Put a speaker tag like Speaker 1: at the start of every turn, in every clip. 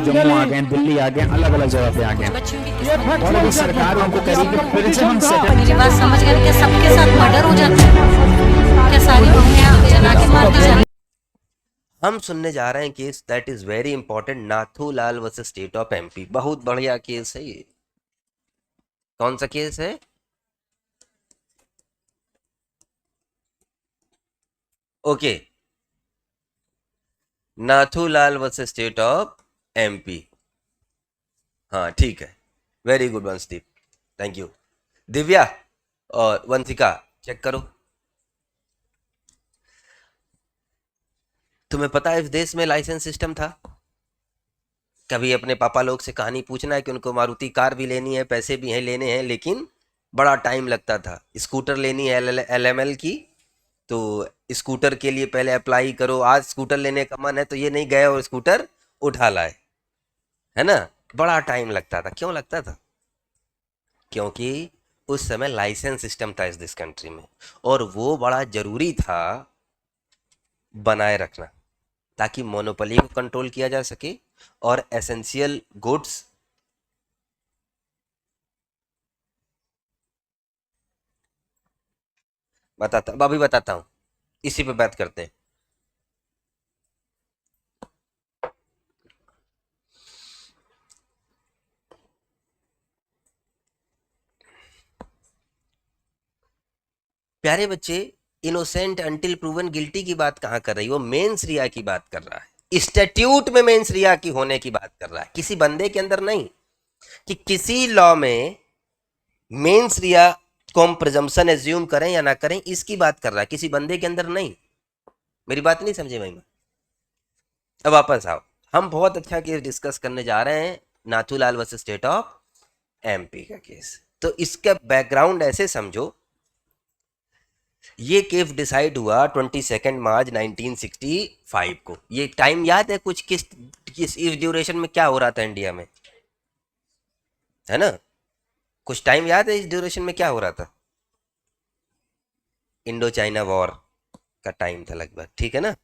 Speaker 1: जम्मू आ गए, दिल्ली आ गए, अलग अलग जगह पे आ गए, और अभी सरकार उनको कह रही है कि प्रिजन सेटल।
Speaker 2: मेरी बात समझ गए क्या? सबके साथ मर्डर हो जाता है क्या? सारी बहुएं जला के मार दी जाती?
Speaker 3: हम सुनने जा रहे हैं case that is very important, Nathulal versus state of MP. बहुत बढ़िया केस है ये। कौन सा केस है? Okay, Nathulal versus state of MP. हाँ ठीक है, very good Vanshdeep, thank you. Divya और वंशिका चेक करो। तुम्हें पता है इस देश में लाइसेंस सिस्टम था? कभी अपने पापा लोग से कहानी पूछना है कि उनको मारुति कार भी लेनी है, पैसे भी हैं लेने हैं, लेकिन बड़ा टाइम लगता था। स्कूटर लेनी है LML की, तो स्कूटर के लिए पहले अप्लाई करो। आज स्कूटर लेने का मन है तो ये नहीं गए और स्कूटर उठा लाए, है ना? बड़ा टाइम लगता था। क्यों लगता था? क्योंकि उस समय लाइसेंस सिस्टम था इस दिस कंट्री में, और वो बड़ा जरूरी था बनाए रखना, ताकि मोनोपोली को कंट्रोल किया जा सके और एसेंशियल गुड्स अभी बताता हूं, इसी पे बात करते हैं। प्यारे बच्चे, इनोसेंट अंटिल प्रूवन गिल्टी की बात कहां कर रही है? वो मेंस रिया की बात कर रहा है। स्टैट्यूट में मेंस रिया की होने की बात कर रहा है, किसी बंदे के अंदर नहीं। कि किसी लॉ में मेंस रिया को हम प्रिजम्पशन एज्यूम करें या ना करें, इसकी बात कर रहा है, किसी बंदे के अंदर नहीं। मेरी बात नहीं समझे भाई? अब वापस आओ, हम बहुत अच्छा केस डिस्कस करने जा रहे हैं, Nathulal versus state of MP का केस। तो इसका बैकग्राउंड ऐसे समझो, ये केस डिसाइड हुआ 22 मार्च 1965 को। ये टाइम याद है कुछ? किस इस ड्यूरेशन में क्या हो रहा था इंडिया में, है ना? कुछ टाइम याद है इस ड्यूरेशन में क्या हो रहा था? इंडो चाइना वॉर का टाइम था लगभग, ठीक है ना?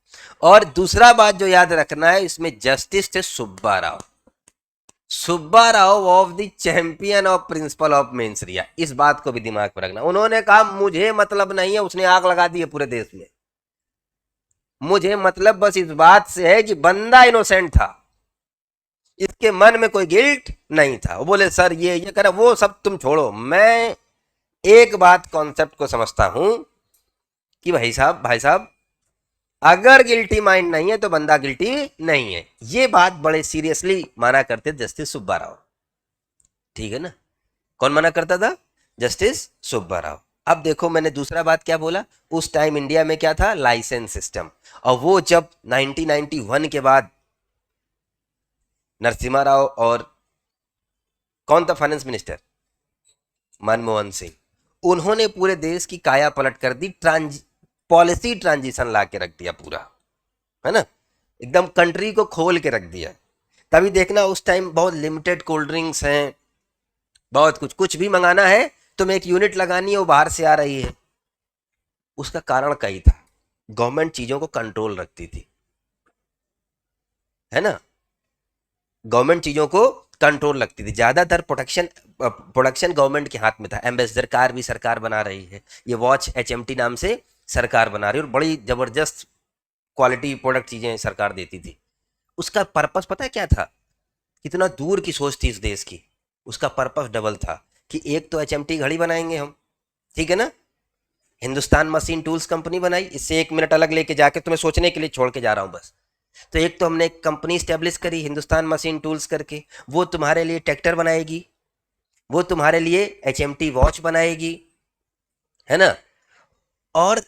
Speaker 3: और दूसरा बात जो याद रखना है, इसमें जस्टिस थे Subba Rao. Subba Rao of the champion of principle of mains रिया। इस बात को भी दिमाग में रखना। उन्होंने कहा मुझे मतलब नहीं है, उसने आग लगा दी है पूरे देश में, मुझे मतलब बस इस बात से है कि बंदा इनोसेंट था, इसके मन में कोई गिल्ट नहीं था। वो बोले सर ये करा, वो सब तुम छोड़ो, मैं एक बात कॉन्सेप्ट को समझता हूं कि भाई साहब अगर गिल्टी माइंड नहीं है तो बंदा गिल्टी नहीं है। ये बात बड़े सीरियसली माना करते जस्टिस सुब्बा राव, ठीक है ना? कौन मना करता था? जस्टिस सुब्बा राव। अब देखो मैंने दूसरा बात क्या बोला, उस टाइम इंडिया में क्या था? License system. और वो जब 1991 के बाद नरसिम्हा राव और कौन था फाइनेंस मिनिस्टर? मनमोहन सिंह। उन्होंने पूरे देश की काया पलट कर दी, पॉलिसी ट्रांजिशन ला के रख दिया पूरा, है ना? एकदम कंट्री को खोल के रख दिया। तभी देखना उस टाइम बहुत लिमिटेड कोल्ड ड्रिंक्स हैं, बहुत कुछ भी मंगाना है तुम्हें एक यूनिट लगानी है, वो बाहर से आ रही है। उसका कारण कई था, गवर्नमेंट चीजों को कंट्रोल रखती थी, है ना? गवर्नमेंट चीजों को कंट्रोल रखती थी, ज्यादातर प्रोडक्शन गवर्नमेंट के हाथ में था। एम्बेसडर कार भी सरकार बना रही है, ये वॉच HMT नाम से सरकार बना रही है, और बड़ी जबरदस्त क्वालिटी प्रोडक्ट चीजें सरकार देती थी। उसका पर्पस पता है क्या था? कितना दूर की सोच थी इस देश की। उसका पर्पस डबल था कि एक तो HMT घड़ी बनाएंगे हम, ठीक है ना? हिंदुस्तान मशीन टूल्स कंपनी बनाई, इससे 1 मिनट अलग लेके जाके तुम्हें सोचने के लिए छोड़ के जा रहा हूं बस। तो एक तो हमने एक कंपनी स्टेब्लिश करी हिंदुस्तान मशीन टूल्स करके, वो तुम्हारे लिए ट्रैक्टर बनाएगी, वो तुम्हारे लिए HMT वॉच बनाएगी, है ना? और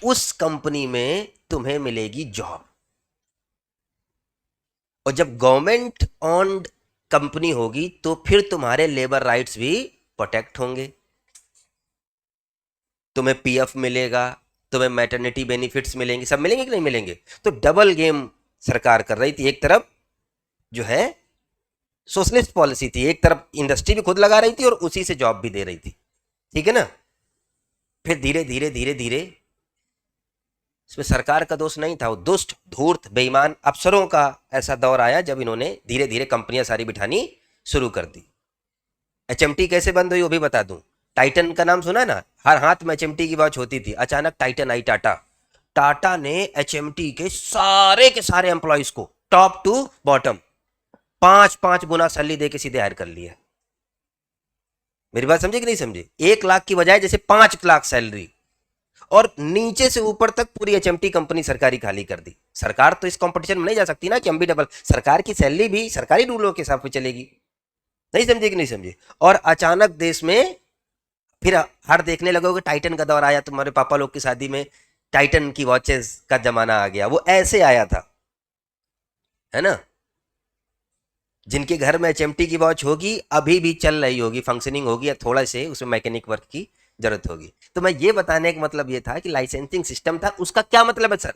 Speaker 3: उस कंपनी में तुम्हें मिलेगी जॉब। और जब गवर्नमेंट ऑन्ड कंपनी होगी तो फिर तुम्हारे लेबर राइट्स भी प्रोटेक्ट होंगे, तुम्हें PF मिलेगा, तुम्हें मैटरनिटी बेनिफिट्स मिलेंगे, सब मिलेंगे कि नहीं मिलेंगे? तो डबल गेम सरकार कर रही थी। एक तरफ जो है सोशलिस्ट पॉलिसी थी, एक तरफ इंडस्ट्री भी खुद लगा रही थी और उसी से जॉब भी दे रही थी, ठीक है ना? फिर धीरे धीरे धीरे धीरे इसमें सरकार का दोष नहीं था, वो दुष्ट धूर्त बेईमान अफसरों का ऐसा दौर आया जब इन्होंने धीरे धीरे कंपनियां सारी बिठानी शुरू कर दी। एचएमटी कैसे बंद हुई वो भी बता दूं। टाइटन का नाम सुना ना, हर हाथ में एचएमटी की वॉच होती थी, अचानक टाइटन आई, टाटा ने एचएमटी के सारे एम्प्लॉयज को टॉप टू बॉटम 5-5 गुना सैलरी देके सीधे हायर कर लिया। मेरी बात समझे कि नहीं समझे? 1 लाख की बजाय जैसे 5 लाख सैलरी, और नीचे से ऊपर तक पूरी एचएमटी कंपनी सरकारी खाली कर दी। सरकार तो इस कंपटीशन में नहीं जा सकती ना कि हम भी डबल, सरकार की सैलरी भी सरकारी रूलों के हिसाब से चलेगी। नहीं समझे कि नहीं समझे? और अचानक देश में फिर हर देखने लगोगे, टाइटन का दौर आया, तुम्हारे पापा लोग की शादी में टाइटन की वॉचेस का जमाना आ गया। वो ऐसे आया था, है ना। जिनके घर में एचएमटी की वॉच होगी अभी भी चल रही होगी, फंक्शनिंग होगी, या थोड़ा से उसमें मैकेनिक वर्क की जरूरत होगी। तो मैं ये बताने का मतलब ये था कि लाइसेंसिंग सिस्टम था, उसका क्या मतलब है sir?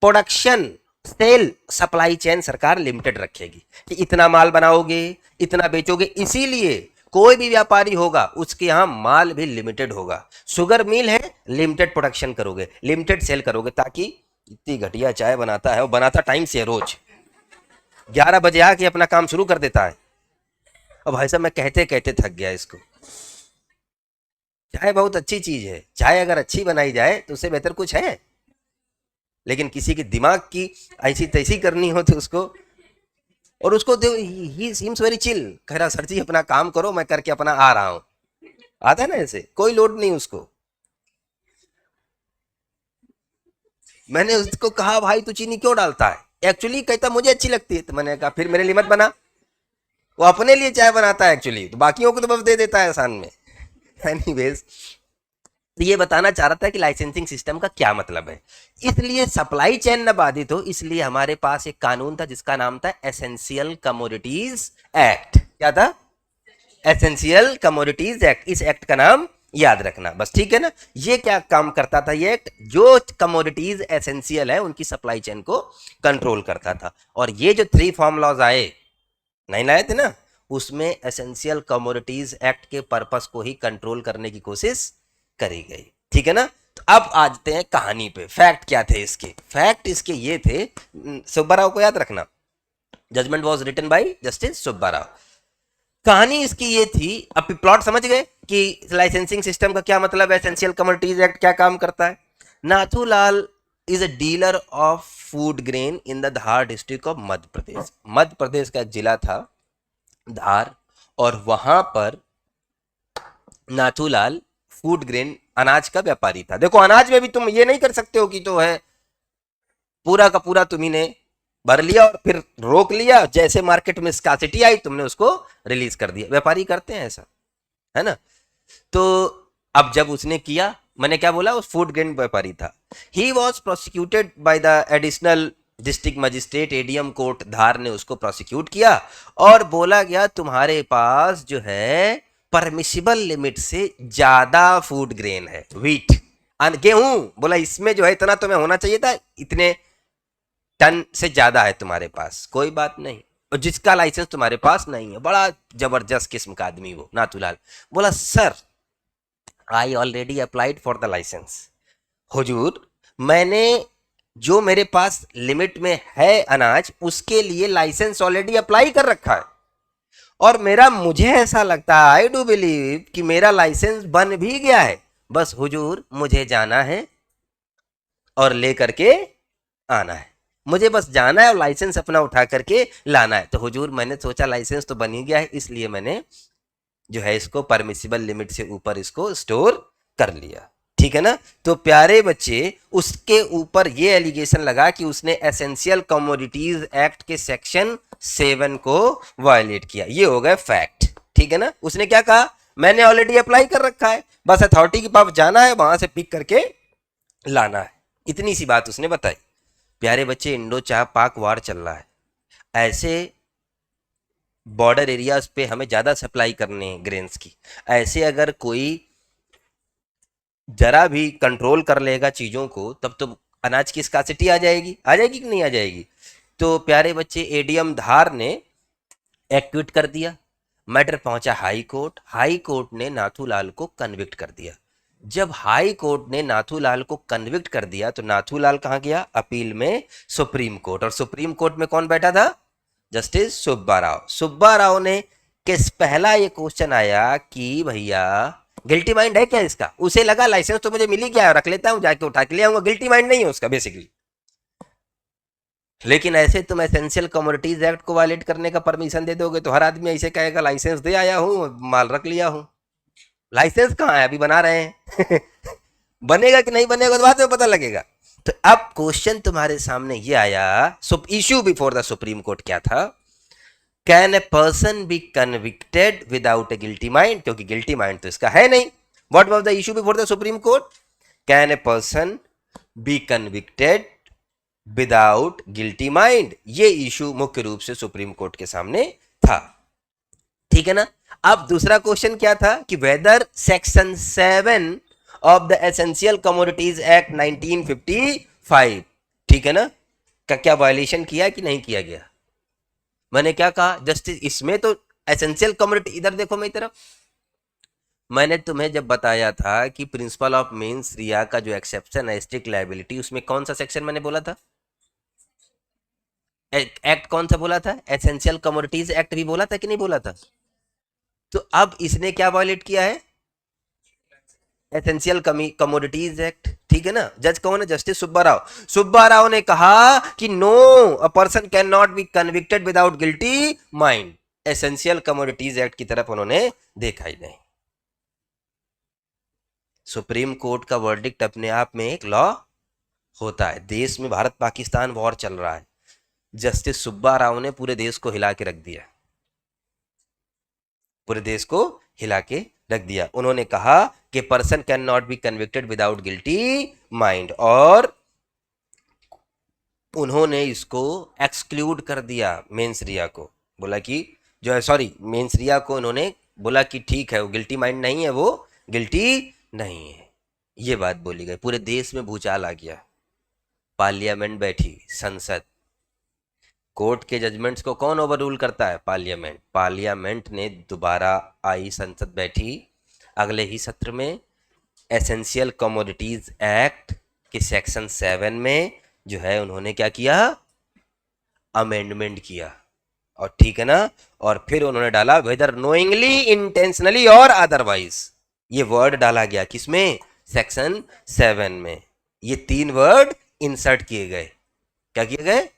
Speaker 3: Production, sale, supply chain सरकार लिमिटेड रखेगी कि इतना माल बनाओगे, इतना बेचोगे, इसीलिए कोई भी व्यापारी होगा उसके यहां माल भी लिमिटेड होगा। शुगर मिल है, लिमिटेड प्रोडक्शन करोगे, लिमिटेड सेल करोगे, ताकि इतनी घटिया चाय बनाता है, वो बनाता टाइम से, रोज 11 बजे आके अपना काम शुरू कर देता है। अब भाई साहब मैं कहते कहते थक गया इसको। चाय बहुत अच्छी चीज है, चाय अगर अच्छी बनाई जाए तो उससे बेहतर कुछ है, लेकिन किसी के दिमाग की ऐसी तैसी करनी हो तो उसको, और उसको ही सीम्स वेरी चिल, कह रहा सर जी अपना काम करो, मैं करके अपना आ रहा हूं। आता है ना ऐसे, कोई लोड नहीं उसको। मैंने उसको कहा भाई तू चीनी क्यों डालता है? एक्चुअली कहता मुझे अच्छी लगती है। तो मैंने कहा फिर मेरे लिए मत बना। वो अपने लिए चाय बनाता है एक्चुअली, तो बाकियों को तो बस दे देता है आसान में। एनीवेज, तो ये बताना चाह रहा था कि लाइसेंसिंग सिस्टम का क्या मतलब है। इसलिए सप्लाई चेन न बाधित हो, इसलिए हमारे पास एक कानून था जिसका नाम था एसेंशियल कमोडिटीज एक्ट। क्या था? Essential commodities act. इस एक्ट का नाम याद रखना बस, ठीक है ना। ये क्या काम करता था ये एक्ट? जो कमोडिटीज एसेंशियल है उनकी सप्लाई चेन को कंट्रोल करता था। और ये जो 3 फॉर्म लॉज आए, नहीं लाए थे ना, उसमें एसेंशियल कमोडिटीज एक्ट के पर्पस को ही कंट्रोल करने की कोशिश करी गई, ठीक है ना। तो अब आते हैं कहानी पे। फैक्ट क्या थे इसके? फैक्ट इसके ये थे, सुब्बाराव को याद रखना, judgment was written by justice Subbarao. कहानी इसकी ये थी, अब प्लॉट समझ गए कि लाइसेंसिंग सिस्टम का क्या मतलब है, एसेंशियल कमोडिटीज एक्ट क्या काम करता है। Nathulal is a dealer of food grain in the Dhar district of Madhya Pradesh. Madhya Pradesh का एक जिला था धार, और वहां पर नाथूलाल फूड ग्रेन, अनाज का व्यापारी था। देखो अनाज में भी तुम ये नहीं कर सकते हो कि तो है पूरा का पूरा तुम्ही ने भर लिया और फिर रोक लिया, जैसे मार्केट में स्कासिटी आई तुमने उसको रिलीज कर दिया। व्यापारी करते हैं ऐसा, है ना। तो अब जब उसने किया, मैंने क्या बोला, उस फूड ग्रेन व्यापारी था। He was prosecuted by the additional district magistrate, ADM court Dhar ने उसको प्रोसिक्यूट किया, और बोला गया तुम्हारे पास जो है परमिसिबल लिमिट से ज्यादा फूड ग्रेन है, व्हीट, गेहूं। बोला इसमें जो है इतना तुम्हें होना चाहिए था, इतने टन से ज्यादा है तुम्हारे पास, कोई बात नहीं। और जिसका लाइसेंस तुम्हारे पास नहीं है, बड़ा जबरदस्त किस्म का आदमी वो नाथूलाल। बोला sir I already applied for the license. हुजूर मैंने जो मेरे पास लिमिट में है अनाज, उसके लिए लाइसेंस ऑलरेडी अप्लाई कर रखा है, और मेरा, मुझे ऐसा लगता है, आई डू बिलीव कि मेरा लाइसेंस बन भी गया है। बस हुजूर मुझे जाना है और ले करके आना है, मुझे बस जाना है और लाइसेंस अपना उठा करके लाना है। तो हुजूर मैंने सोचा लाइसेंस तो बन ही गया है, इसलिए मैंने जो है इसको परमिसिबल लिमिट से ऊपर इसको स्टोर कर लिया, ठीक है ना। तो प्यारे बच्चे, उसके ऊपर ये एलिगेशन लगा कि उसने एसेंशियल कमोडिटीज एक्ट के सेक्शन 7 को वायलेट किया। ये हो गए फैक्ट, ठीक है ना। उसने क्या कहा, मैंने ऑलरेडी अप्लाई कर रखा है, बस अथॉरिटी के पास जाना है, वहां से पिक करके लाना है, इतनी सी बात उसने बताई। प्यारे बच्चे, इंडो पाक वार चल रहा है, ऐसे बॉर्डर एरियाज पे हमें ज्यादा सप्लाई करने हैं ग्रेन्स की। ऐसे अगर कोई जरा भी कंट्रोल कर लेगा चीजों को, तब तो अनाज की स्कासिटी आ जाएगी, आ जाएगी कि नहीं आ जाएगी। तो प्यारे बच्चे, एडीएम धार ने एक्विट कर दिया, मैटर पहुंचा हाई कोर्ट, हाई कोर्ट ने नाथूलाल को कन्विक्ट कर दिया। जब हाई कोर्ट ने नाथूलाल को कन्विक्ट कर दिया तो नाथूलाल कहां गया? अपील में सुप्रीम कोर्ट। और सुप्रीम कोर्ट में कौन बैठा था? जस्टिस सुब्बा राव। सुब्बा राव ने किस पहला ये क्वेश्चन आया कि भैया गिल्टी माइंड है क्या इसका? उसे लगा लाइसेंस तो मुझे मिल ही गया, रख लेता हूं, जाके उठा के ले आऊंगा, गिल्टी माइंड नहीं है उसका बेसिकली। लेकिन ऐसे तुम एसेंशियल कमोडिटीज एक्ट को वायलेट करने का परमिशन दे दोगे तो हर आदमी ऐसे कहेगा लाइसेंस दे आया हूं, माल रख लिया हूं। लाइसेंस कहां है? अभी बना रहे हैं बनेगा कि नहीं बनेगा तो बाद में पता लगेगा। तो अब क्वेश्चन तुम्हारे सामने ये आया, issue before the supreme court क्या था? Can a person be convicted without a guilty mind? क्योंकि गिल्टी माइंड तो इसका है नहीं। What was the issue before the supreme court? Can a person be convicted without guilty mind? ये issue मुख्य रूप से सुप्रीम कोर्ट के सामने था, ठीक है ना। अब दूसरा क्वेश्चन क्या था कि whether section 7 of the essential commodities act 1955, ठीक है ना, का क्या वायलेशन किया कि नहीं किया गया? मैंने क्या कहा जस्टिस, इसमें तो एसेंशियल कमोडिटी, इधर देखो मेरी तरफ, मैंने तुम्हें जब बताया था कि प्रिंसिपल ऑफ मेंस रिया का जो एक्सेप्शन है स्ट्रिक्ट लायबिलिटी, उसमें कौन सा सेक्शन मैंने बोला था? एक्ट कौन सा बोला था? एसेंशियल कमोडिटीज एक्ट भी बोला था कि नहीं बोला था? तो अब इसने क्या वायलेट किया है? एसेंशियल कमोडिटीज एक्ट, ठीक है ना। जज कौन है? जस्टिस सुब्बा राव। सुब्बा राव ने कहा कि no, a person can not be convicted without guilty mind. Essential commodities act की तरफ उन्होंने देखा ही नहीं। सुप्रीम कोर्ट का वर्डिक्ट अपने आप में एक लॉ होता है। देश में भारत पाकिस्तान वॉर चल रहा है, जस्टिस सुब्बा राव ने पूरे देश को हिला के रख दिया, पूरे देश को हिला के रख दिया। उन्होंने कहा कि person can not be convicted without guilty mind, और उन्होंने इसको एक्सक्लूड कर दिया मेंस रिया को। बोला कि जो है, सॉरी, मेंस रिया को उन्होंने बोला कि ठीक है वो गिल्टी माइंड नहीं है, वो गिल्टी नहीं है। ये बात बोली गई, पूरे देश में भूचाल आ गया। पार्लियामेंट बैठी, संसद, कोर्ट के जजमेंट्स को कौन ओवर रूल करता है? पार्लियामेंट। पार्लियामेंट ने दोबारा आई, संसद बैठी, अगले ही सत्र में एसेंशियल कमोडिटीज एक्ट के सेक्शन 7 में जो है उन्होंने क्या किया? अमेंडमेंट किया, और ठीक है ना, और फिर उन्होंने डाला वेदर नोइंगली, इंटेंशनली और अदरवाइज। ये वर्ड डाला गया किसमें? सेक्शन 7 में। ये 3 वर्ड इंसर्ट किए गए। क्या किए गए?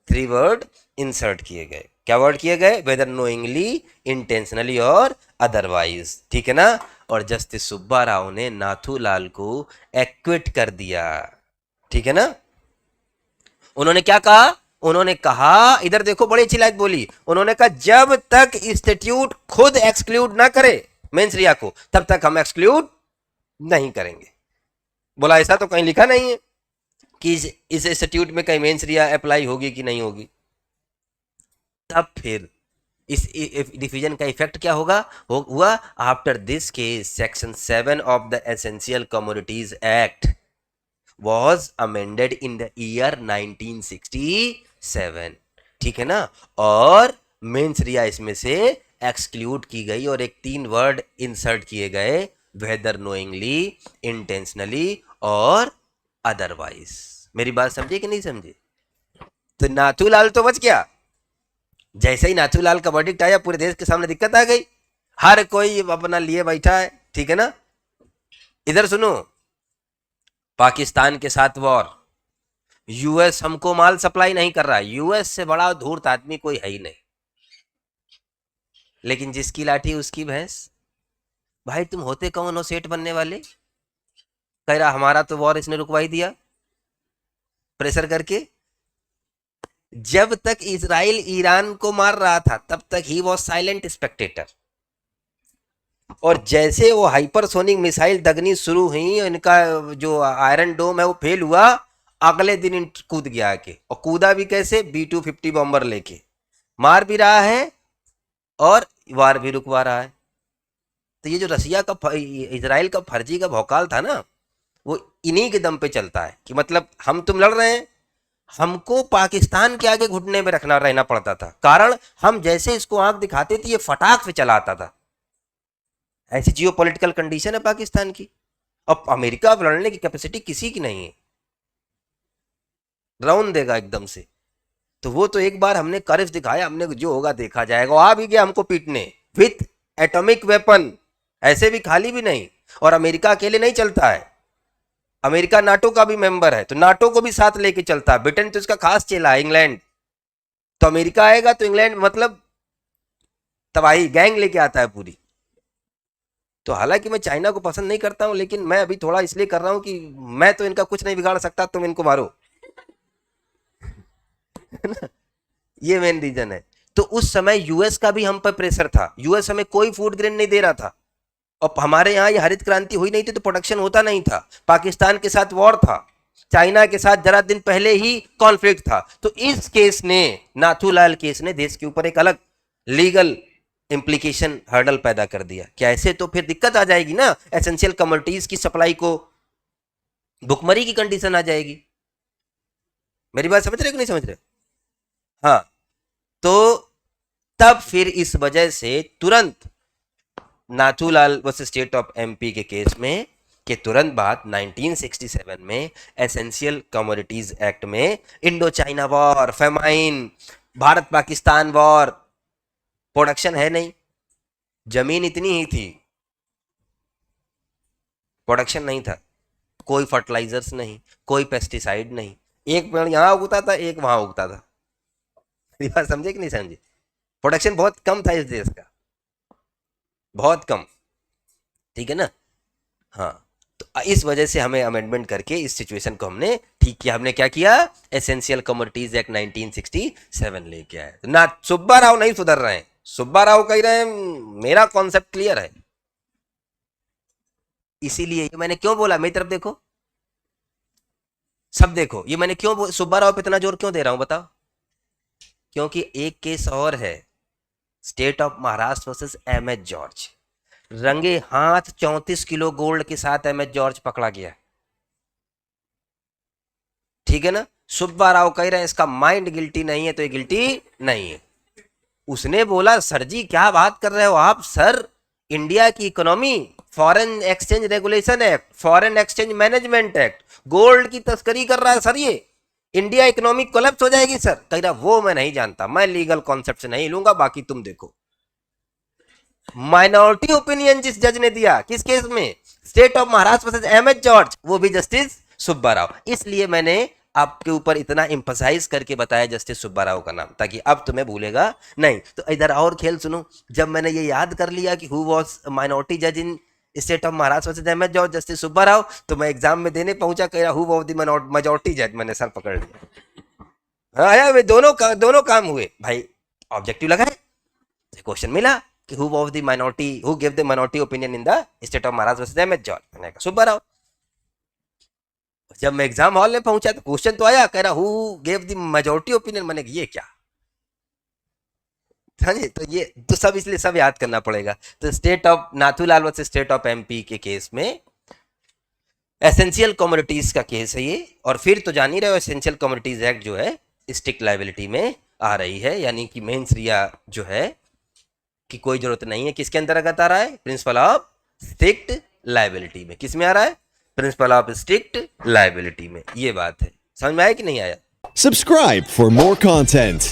Speaker 3: 3 वर्ड इंसर्ट किए गए। क्या वर्ड किए गए? वेदर नोइंगली, इंटेंशनली और अदरवाइज, ठीक है ना। और जस्टिस सुब्बा राव ने नाथूलाल को एक्विट कर दिया, ठीक है ना। उन्होंने क्या कहा? उन्होंने कहा, इधर देखो, बड़ी अच्छी लाइन बोली, उन्होंने कहा जब तक इंस्टीट्यूट खुद एक्सक्लूड ना करे मेंस रिया को, तब तक हम एक्सक्लूड नहीं करेंगे। बोला ऐसा तो कहीं लिखा नहीं है कि इस इंस्टीट्यूट में कहीं मेंस रिया अप्लाई होगी कि नहीं होगी। तब फिर इस डिसीजन का इफेक्ट क्या हुआ? After this case section 7 of the essential commodities act was amended in the year 1967, ठीक है ना। और मेंस रिया इसमें से एक्सक्लूड की गई, और एक 3 वर्ड इंसर्ट किए गए, वेदर नोइंगली, इंटेंशनली और अदरवाइज। मेरी बात समझे कि नहीं समझे? तो नाथूलाल तो बच गया। जैसे ही नाथूलाल का वर्डिक्ट आया, पूरे देश के सामने दिक्कत आ गई, हर कोई अपना लिए बैठा है, ठीक है ना। इधर सुनो, पाकिस्तान के साथ वॉर, यूएस हमको माल सप्लाई नहीं कर रहा है, यूएस से बड़ा धूर्त आदमी कोई है ही नहीं, लेकिन जिसकी लाठी उसकी भैंस। भाई तुम होते कौन हो सेठ बनने वाले? कह रहा हमारा तो वॉर इसने रुकवा ही दिया प्रेशर करके। जब तक इजराइल ईरान को मार रहा था तब तक ही वॉज साइलेंट स्पेक्टेटर, और जैसे वो हाइपरसोनिक मिसाइल दगनी शुरू हुई, इनका जो आयरन डोम है वो फेल हुआ, अगले दिन कूद गया आके, और कूदा भी कैसे? B-250 बॉम्बर लेके, मार भी रहा है और वार भी रुकवा रहा है। तो ये जो रसिया का, इजराइल का फर्जी का भौकाल था ना, वो इन्हीं के दम पे चलता है कि मतलब हम तुम लड़ रहे हैं, हमको पाकिस्तान के आगे घुटने में रहना पड़ता था, कारण हम जैसे इसको आंख दिखाते थे ये फटाक से चला आता था। ऐसी जियोपॉलिटिकल कंडीशन है पाकिस्तान की। अब अमेरिका अब लड़ने की कैपेसिटी किसी की नहीं है, राउंड देगा एकदम से। तो वो तो एक बार हमने कर्व दिखाया, हमने जो होगा देखा जाएगा। आ भी गया हमको पीटने विथ एटॉमिक वेपन, ऐसे भी खाली भी नहीं। और अमेरिका अकेले नहीं चलता है, अमेरिका नाटो का भी मेंबर है, तो नाटो को भी साथ लेके चलता है। ब्रिटेन तो इसका खास चेला है, इंग्लैंड। तो अमेरिका आएगा तो इंग्लैंड मतलब तबाही, गैंग लेके आता है पूरी। तो हालांकि मैं चाइना को पसंद नहीं करता हूं, लेकिन मैं अभी थोड़ा इसलिए कर रहा हूं कि मैं तो इनका कुछ नहीं बिगाड़ सकता, तुम इनको मारो। ये मेन रीजन है। तो उस समय यूएस का भी हम पर प्रेशर था, यूएस हमें कोई फूड ग्रेन नहीं दे रहा था, और हमारे यहाँ ये हरित क्रांति हुई नहीं थी तो प्रोडक्शन होता नहीं था। पाकिस्तान के साथ वॉर था, चाइना के साथ जरा दिन पहले ही कॉन्फ्लिक्ट था। तो इस केस ने, नाथूलाल केस ने देश के ऊपर एक अलग लीगल इंप्लीकेशन हर्डल पैदा कर दिया। क्या ऐसे तो फिर दिक्कत आ जाएगी ना, एसेंशियल कमोडिटीज की सप्लाई को भुखमरी की कंडीशन आ जाएगी। मेरी बात समझ रहे हो कि नहीं समझ रहे? हाँ, तो तब फिर इस वजह से तुरंत Nathulal versus state of MP के केस में के तुरंत बाद 1967 में एसेंशियल कमोडिटीज एक्ट में Indo China war, famine, Bharat Pakistan war, production है नहीं, जमीन इतनी ही थी, प्रोडक्शन नहीं था, कोई फर्टिलाइजर्स नहीं, कोई पेस्टिसाइड नहीं, एक पेड़ यहां उगता था, एक वहां उगता था। ये बात समझे कि नहीं समझे? प्रोडक्शन बहुत कम था इस देश का, बहुत कम, ठीक है ना? हाँ, तो इस वजह से हमें अमेंडमेंट करके इस सिचुएशन को हमने ठीक किया। हमने क्या किया? एसेंशियल कमोडिटीज एक्ट 1967 लेके आए। ना सुब्बा राव नहीं सुधर रहे हैं, सुब्बा राव कह रहे हैं मेरा कॉन्सेप्ट क्लियर है। इसीलिए ये मैंने क्यों बोला, मेरी तरफ देखो, सब देखो, ये मैंने क्यों सुब्बा राव पे इतना जोर क्यों दे रहा हूं बताओ? क्योंकि एक केस और है, state of Maharashtra versus M H George. रंगे हाथ 34 किलो गोल्ड के साथ एम एच जॉर्ज पकड़ा गया, ठीक है ना? सुब्बा राव कह रहे हैं इसका माइंड गिल्टी नहीं है, तो ये गिल्टी नहीं है। उसने बोला सर जी क्या बात कर रहे हो आप सर, इंडिया की economy, foreign exchange regulation act, foreign exchange management act, gold की तस्करी कर रहा है सर, ये इंडिया इकोनॉमी कोलैप्स हो जाएगी सर। कह रहा वो मैं नहीं जानता, मैं लीगल कॉन्सेप्ट से नहीं लूंगा, बाकी तुम देखो। माइनॉरिटी ओपिनियन जिस जज ने दिया, किस केस में? State of Maharashtra versus M H George, वो भी जस्टिस सुब्बा राव। इसलिए मैंने आपके ऊपर इतना इंफसाइज करके बताया जस्टिस सुब्बा राव का नाम, ताकि अब तुम्हें भूलेगा नहीं। तो इधर और खेल सुनो, जब मैंने ये याद कर लिया कि हु वाज माइनॉरिटी जज in state of Maharashtra versus M H George, justice Subba Rao, तो मैं एग्जाम में देने पहुंचा, कह रहा हु वाज द मेजॉरिटी जज, मैंने सर पकड़ लिया। हाँ यार, दोनों काम हुए भाई, ऑब्जेक्टिव लगा है, क्वेश्चन मिला कि who was the minority, who give the minority opinion in the state of Maharashtra versus M H George, मैंने कहा सुब्बा राव। जब मैं एग्जाम हॉल में पहुंचा तो क्वेश्चन तो आया, कह रहा who give the majority opinion, मैंने ये क्या? तो ये तो सब इसलिए सब याद करना पड़ेगा। तो state of Nathulal versus state of MP के केस में एसेंशियल कमोडिटीज का केस है ये। और फिर तो जान ही रहे हो एसेंशियल कमोडिटीज एक्ट जो है स्ट्रिक्ट लायबिलिटी में आ रही है, यानी कि मेंस रिया जो है कि कोई जरूरत नहीं है। किसके अंतर्गत आ रहा है? प्रिंसिपल ऑफ स्ट्रिक्ट लायबिलिटी में। किस में आ रहा है? प्रिंसिपल ऑफ स्ट्रिक्ट लायबिलिटी में। ये बात है, समझ में आया कि नहीं आया?
Speaker 4: Subscribe for more content.